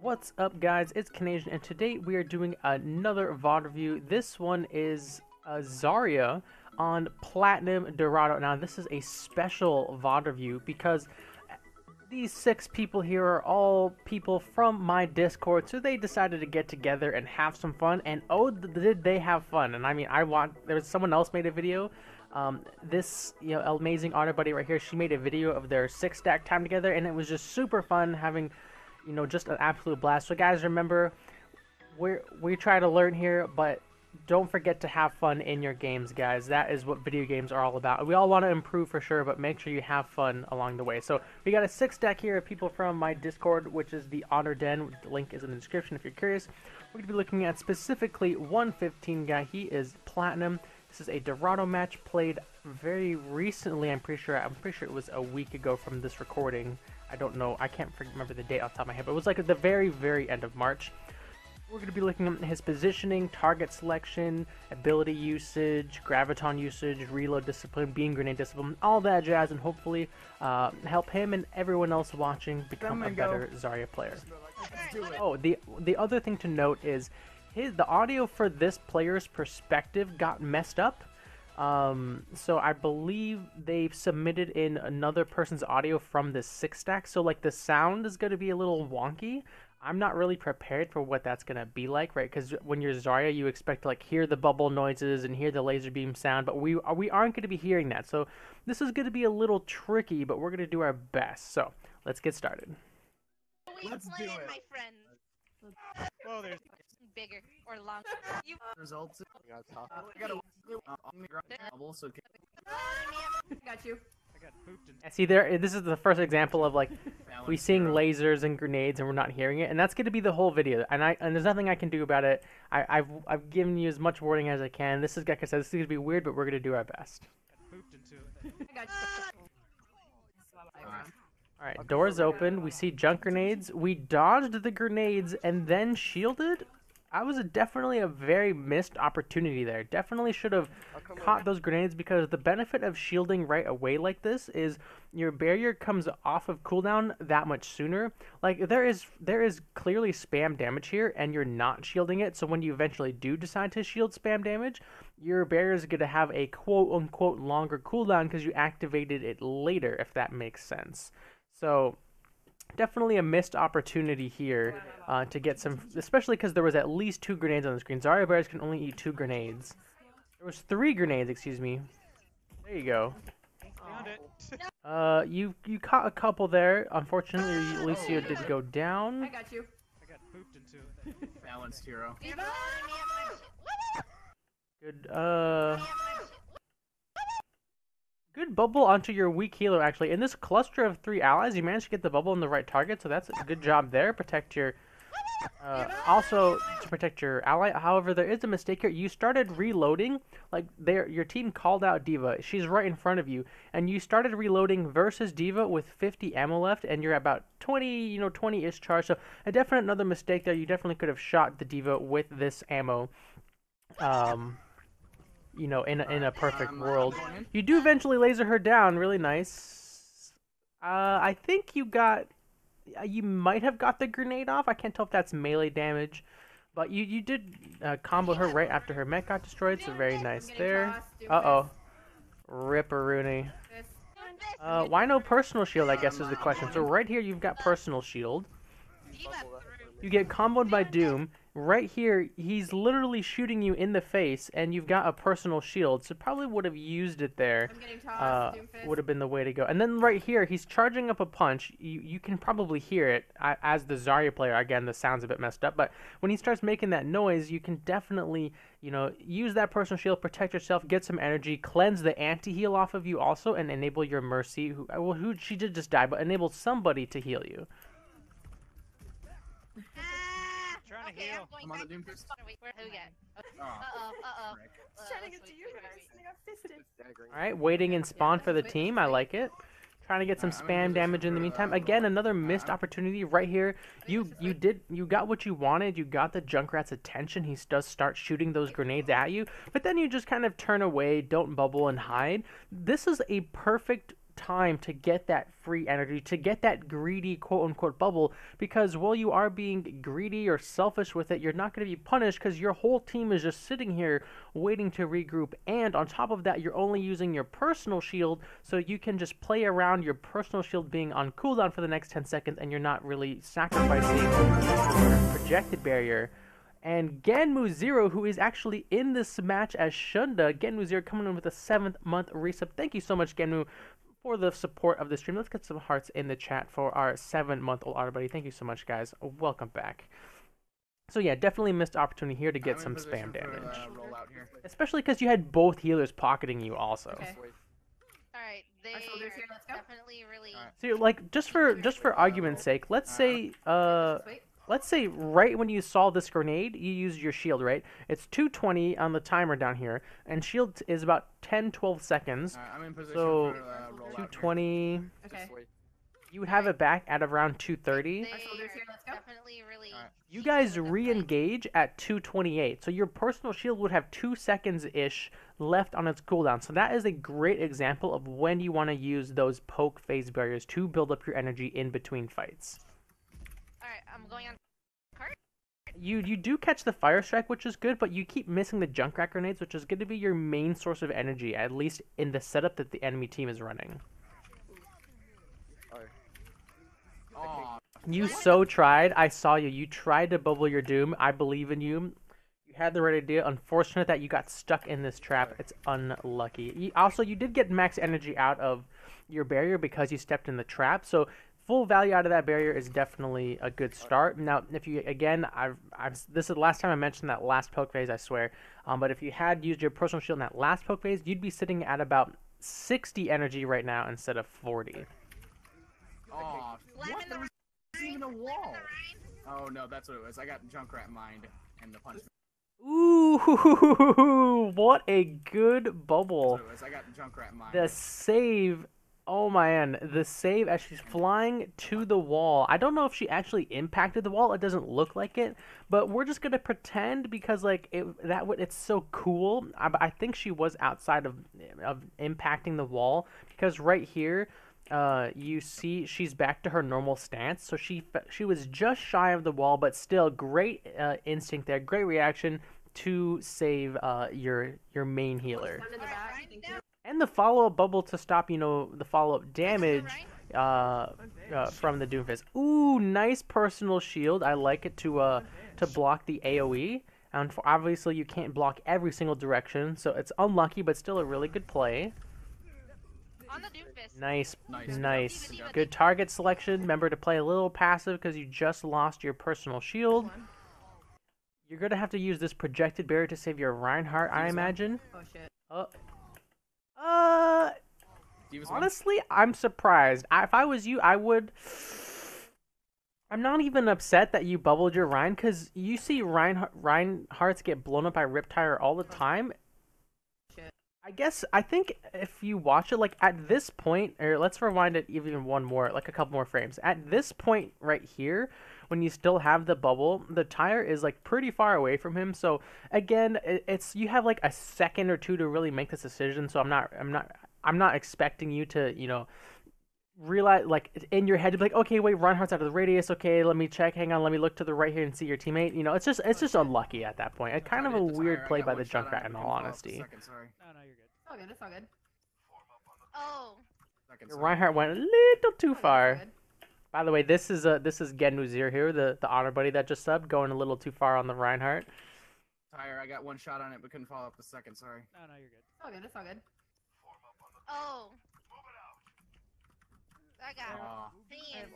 What's up, guys? It's Canadian, and today we are doing another VOD review. This one is Zarya on Platinum Dorado. Now, this is a special VOD review because these 6 people here are all people from my Discord, so they decided to get together and have some fun. And oh, did they have fun! And I mean, there was someone else made a video. This amazing honor buddy right here, she made a video of their 6-stack time together, and it was just super fun having. Just an absolute blast. So guys, remember, we try to learn here, but don't forget to have fun in your games, guys. That is what video games are all about. We all want to improve for sure, but make sure you have fun along the way. So we got a 6-stack here of people from my Discord, which is the Honor Den. The link is in the description if you're curious. We're going to be looking at specifically 115 guy. He is Platinum. This is a Dorado match played very recently. I'm pretty sure it was a week ago from this recording. I don't know. I can't remember the date off the top of my head, but it was like at the very, very end of March. We're going to be looking at his positioning, target selection, ability usage, graviton usage, reload discipline, beam grenade discipline, all that jazz, and hopefully help him and everyone else watching become a better Zarya player. Oh, the other thing to note is the audio for this player's perspective got messed up. So I believe they've submitted in another person's audio from this 6-stack, so like the sound is going to be a little wonky. I'm not really prepared for what that's going to be like, right? Because when you're Zarya, you expect to like hear the bubble noises and hear the laser beam sound, but we aren't going to be hearing that. So this is going to be a little tricky, but we're going to do our best. So let's get started. Let's do it, my friend. Well, there's Bigger or longer. You results. got you. I got pooped in. See there, this is the first example of like we seeing lasers and grenades and we're not hearing it, and that's going to be the whole video. And there's nothing I can do about it. I've given you as much warning as I can. This is, like I said, this is going to be weird, but we're going to do our best. Got pooped into it. I got you. Alright, doors open. We see junk grenades. We dodged the grenades and then shielded. I was definitely a very missed opportunity there. Definitely should have caught those grenades, because the benefit of shielding right away like this is your barrier comes off of cooldown that much sooner. Like there is clearly spam damage here and you're not shielding it, so when you eventually do decide to shield spam damage, your barrier is going to have a quote-unquote longer cooldown because you activated it later, if that makes sense. So definitely a missed opportunity here to get some, especially because there was at least 2 grenades on the screen. Zarya bears can only eat 2 grenades. There was 3 grenades, excuse me. There you go. Found it. You caught a couple there. Unfortunately, Alicia did go I down. got you. I got pooped into it. Balanced hero. You following me up my shit. Good, good bubble onto your weak healer, actually. In this cluster of 3 allies, you managed to get the bubble on the right target, so that's a good job there. Protect your... also, to protect your ally. However, there is a mistake here. You started reloading, like, your team called out D.Va. She's right in front of you. And you started reloading versus D.Va with 50 ammo left, and you're about 20, 20-ish charge. So, a definite another mistake there. You definitely could have shot the D.Va with this ammo. In a perfect world. You do eventually laser her down, really nice. I think you might have got the grenade off. I can't tell if that's melee damage, but you did combo her right after her mech got destroyed, so very nice there. Uh-oh. Ripperoonie. Why no personal shield, I guess, is the question. So right here, you've got personal shield. You get comboed by Doom. Right here, he's literally shooting you in the face, and you've got a personal shield, so probably would have used it there. I'm getting tossed. Would have been the way to go. And then right here, he's charging up a punch. You can probably hear it as the Zarya player. Again, the sound's a bit messed up, but when he starts making that noise, you can definitely, use that personal shield, protect yourself, get some energy, cleanse the anti-heal off of you also, and enable your Mercy, who she did just die, but enable somebody to heal you. Trying to Okay, heal. I'm I'm on the going Doom fist. Wait, who we got? Oh, Uh-oh. frick. Trying to get to you first, and I got fisted. Alright, waiting in spawn for the team. I like it. Trying to get some spam damage in the meantime. Again, another missed opportunity right here. You got what you wanted. You got the Junkrat's attention. He does start shooting those grenades at you, but then you just kind of turn away, don't bubble, and hide. This is a perfect time to get that free energy, to get that greedy quote-unquote bubble, because while you are being greedy or selfish with it, you're not going to be punished because your whole team is just sitting here waiting to regroup, and on top of that, you're only using your personal shield, so you can just play around your personal shield being on cooldown for the next 10 seconds, and you're not really sacrificing your projected barrier. And Genmu Zero, who is actually in this match as Shunda, Genmu Zero coming in with a 7th month resub. Thank you so much, Genmu, for the support of the stream. Let's get some hearts in the chat for our 7-month-old otter buddy. Thank you so much, guys. Welcome back. So yeah, definitely missed opportunity here to get some spam damage. Especially because you had both healers pocketing you also. Okay. Alright, they Our shoulders here, let's go. definitely really... So like, just for argument's sake, let's say Wait. let's say right when you saw this grenade, you used your shield, right? It's 220 on the timer down here, and shield is about 10-12 seconds. I'm in position So for roll 220, Okay. you have it back at around 230. They Our shoulders here, let's go. definitely really... You guys re-engage at 228, so your personal shield would have 2 seconds-ish left on its cooldown. So that is a great example of when you want to use those poke phase barriers to build up your energy in between fights. Alright, I'm going on cart. You do catch the fire strike, which is good, but you keep missing the Junkrat grenades, which is going to be your main source of energy, at least in the setup that the enemy team is running. Oh, You so tried. I saw you. You tried to bubble your doom. I believe in you. You had the right idea. Unfortunate that you got stuck in this trap. It's unlucky. You did get max energy out of your barrier because you stepped in the trap. So full value out of that barrier is definitely a good start. Now, if you again, this is the last time I mentioned that last poke phase, I swear. But if you had used your personal shield in that last poke phase, you'd be sitting at about 60 energy right now instead of 40. oh, Slam what? in the There was even a Slam in wall. the Oh no, that's what it was. I got Junkrat mind and the punishment. Ooh, what a good That's bubble. what it was. I got Junkrat mind. The save, oh man, the save as she's flying to the wall. I don't know if she actually impacted the wall. It doesn't look like it, but we're just gonna pretend because like it's so cool. I think she was outside of impacting the wall because right here, you see she's back to her normal stance. So she was just shy of the wall, but still great instinct there, great reaction to save your main healer. Down in the back. Thank you. And the follow-up bubble to stop, the follow-up damage Ryan. from the Doomfist. Ooh, nice personal shield. I like it to block the AoE. And obviously you can't block every single direction, so it's unlucky, but still a really good play. On the Doomfist. Nice, Nice. nice. Diva, diva, Good target selection. Remember to play a little passive because you just lost your personal shield. You're going to have to use this projected barrier to save your Reinhardt, I imagine. Oh shit. Diva's one. Honestly, I'm surprised. If I was you, I would... I'm not even upset that you bubbled your Rein, because you see Reinhardts get blown up by Riptire all the time. Shit. I think if you watch it, like, at this point, or let's rewind it even one more, like a couple more frames. At this point right here, when you still have the bubble, the tire is, like, pretty far away from him. So, again, you have, like, a second or two to really make this decision, so I'm not expecting you to, realize, like, in your head, to be like, okay, wait, Reinhardt's out of the radius, okay, let me check, hang on, let me look to the right here and see your teammate. It's just unlucky at that point. It's kind of a weird play by the Junkrat, in all honesty. Sorry. No, you're good. It's all good. It's all good. Oh. Second, sorry. Reinhardt went a little too It's all far. good. By the way, this is Genmu Zir here, the honor buddy that just subbed, going a little too far on the Reinhardt. Tire, I got one shot on it, but couldn't follow up the second. Sorry. No, you're good. It's all good. It's all good. Oh. I got Aw. him.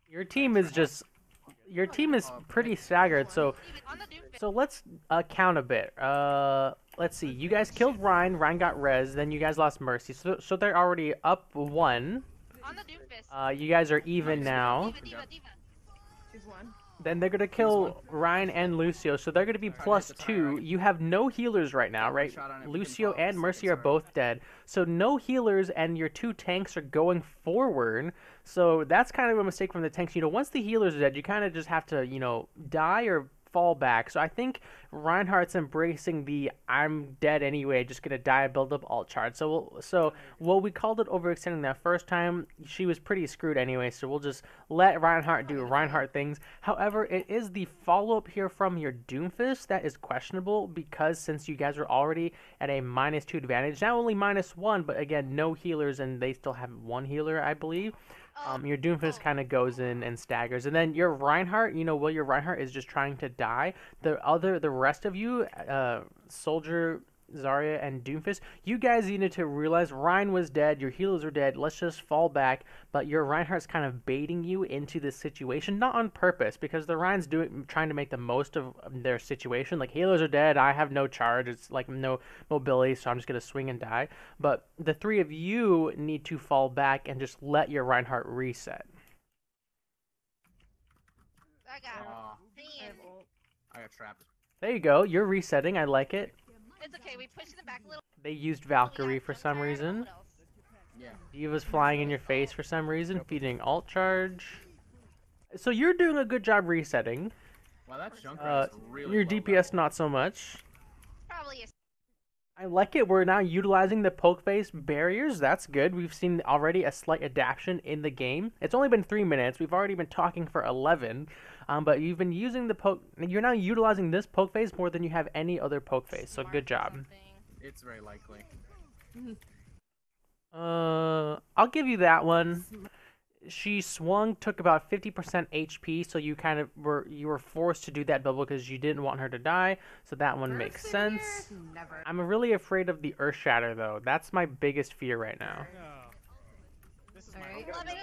Your team is pretty staggered, so On the Doomfist. So let's count a bit. Let's see. You guys killed Ryan. Ryan got res. Then you guys lost Mercy. So they're already up 1. On the Doomfist. You guys are even now. Diva. Choose one. Then they're gonna kill Ryan and Lucio. So they're gonna be +2. You have no healers right now, right? Lucio and Mercy are both dead. So no healers, and your 2 tanks are going forward. So that's kind of a mistake from the tanks. Once the healers are dead, you kind of just have to, die or fall back. So I think Reinhardt's embracing the I'm dead anyway, just gonna die and build up alt charge. So we called it overextending that first time. She was pretty screwed anyway, so we'll just let Reinhardt do Reinhardt things. However, it is the follow-up here from your Doomfist that is questionable, because since you guys were already at a -2 advantage, now only -1, but again, no healers, and they still have one healer, I believe. Your Doomfist kind of goes in and staggers, and then your Reinhardt, your Reinhardt is just trying to die. The rest of you, Soldier, Zarya, and Doomfist, you guys needed to realize Rein was dead, your healers are dead, let's just fall back, but your Reinhardt's kind of baiting you into this situation, not on purpose, because the Rein's trying to make the most of their situation, like, healers are dead, I have no charge, it's like no mobility, so I'm just going to swing and die, but the three of you need to fall back and just let your Reinhardt reset. I got Aw, it. I got trapped. There you go, you're resetting, I like it. It's okay, we pushed it back a little. They used Valkyrie for some reason. What else? Yeah. Diva's flying in your face for some reason, feeding alt charge. So you're doing a good job resetting. Wow, that Junkrat's really Your low DPS level. not so much. Probably a I like it. We're now utilizing the poke face barriers. That's good. We've seen already a slight adaptation in the game. It's only been 3 minutes. We've already been talking for 11. But you've been using the poke. You're now utilizing this poke face more than you have any other poke face. So good job. It's very likely. I'll give you that one. She swung, took about 50% HP, so you kind of were forced to do that double because you didn't want her to die. So that one makes sense. Never. I'm really afraid of the Earth Shatter though. That's my biggest fear right now. No. This is my Alright. hope. Love it.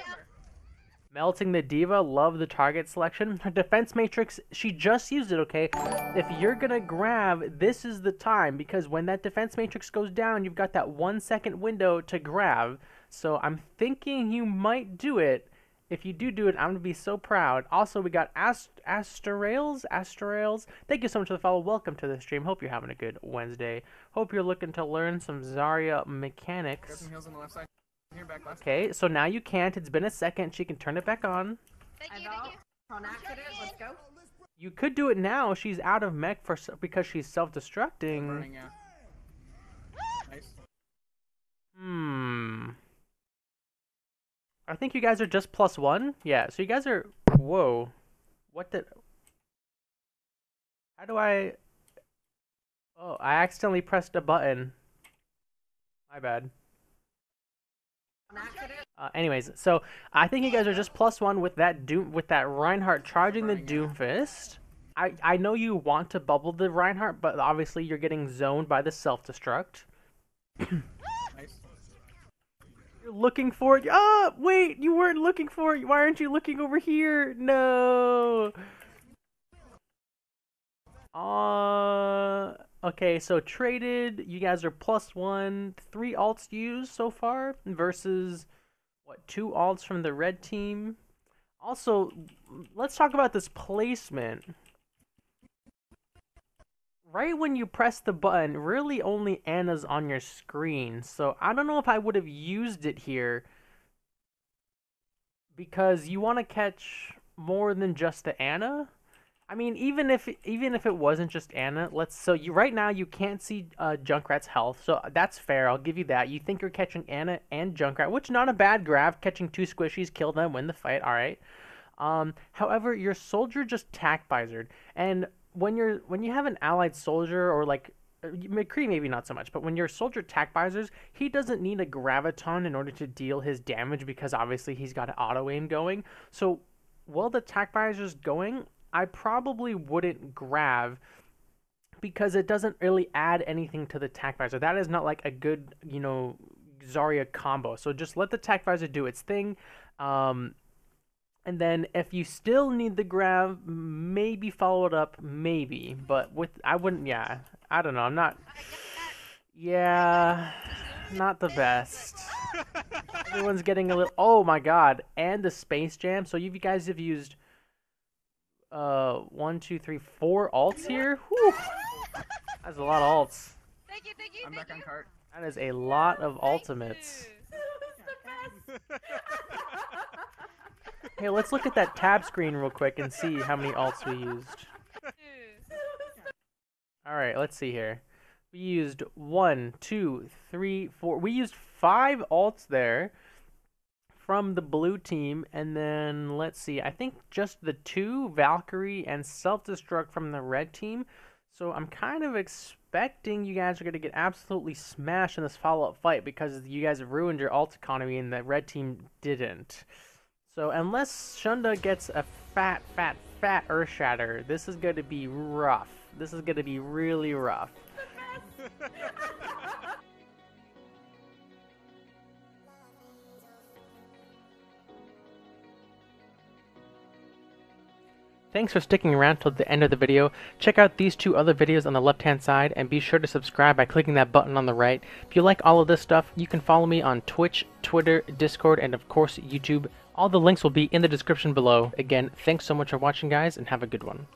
Melting the Diva, love the target selection. Her defense matrix, she just used it, okay? If you're gonna grab, this is the time, because when that defense matrix goes down, you've got that 1 second window to grab. So I'm thinking you might do it. If you do it, I'm gonna be so proud. Also, we got Asterales. Thank you so much for the follow. Welcome to the stream. Hope you're having a good Wednesday. Hope you're looking to learn some Zarya Got mechanics. some heals on the left side. Here, back left. Okay, so now you can't. It's been a second. She can turn it back on. Thank you, Eyeball. thank you. On accident. Let's go. You could do it now. She's out of mech because she's Still self-destructing. burning, yeah. Nice. I think you guys are just +1. Yeah, so you guys are... Whoa. What did... How do I... Oh, I accidentally pressed a button. My bad. On accident. Anyways, so I think you guys are just +1 with that Reinhardt charging the Doomfist. I know you want to bubble the Reinhardt, but obviously you're getting zoned by the self-destruct. Nice. You're looking for it. Ah, wait, you weren't looking for it. Why aren't you looking over here? No. Okay, so traded. You guys are +1. 3 alts used so far versus what? 2 alts from the red team. Also, let's talk about this placement. Right when you press the button, really only Anna's on your screen. So I don't know if I would have used it here, because you want to catch more than just the Anna. I mean, even if it wasn't just Anna, right now you can't see Junkrat's health, so that's fair. I'll give you that. You think you're catching Anna and Junkrat, which not a bad grab. Catching 2 squishies, kill them, win the fight. All right. However, your soldier just tack visored, and when you have an allied soldier, or like McCree maybe not so much, but when your soldier tack visors, he doesn't need a graviton in order to deal his damage, because obviously he's got an auto aim going. So while the tack visor's going, I probably wouldn't grab, because it doesn't really add anything to the tack visor. That is not like a good, Zarya combo. So just let the tack visor do its thing. And then if you still need the grab, maybe follow it up, maybe. But I wouldn't, yeah. I don't know, I'm not, yeah, not the best. Everyone's getting a little, oh my god, and the Space Jam. So you guys have used 1, 2, 3, 4 alts here. Whew. That's a lot of alts. Thank you, thank you, I'm thank back on you. cart. That is a lot of ultimates. Hey, let's look at that tab screen real quick and see how many alts we used. Alright, let's see here. We used 1, 2, 3, 4. We used 5 ults there from the blue team, and then let's see. I think just the 2 Valkyrie and self-destruct from the red team. So I'm kind of expecting you guys are going to get absolutely smashed in this follow-up fight because you guys have ruined your ult economy and the red team didn't. So unless Shunda gets a fat Earth Shatter, this is going to be rough. This is going to be really rough. Thanks for sticking around till the end of the video. Check out these 2 other videos on the left hand side and be sure to subscribe by clicking that button on the right. If you like all of this stuff, you can follow me on Twitch, Twitter, Discord, and of course YouTube. All the links will be in the description below. Again, thanks so much for watching guys and have a good one.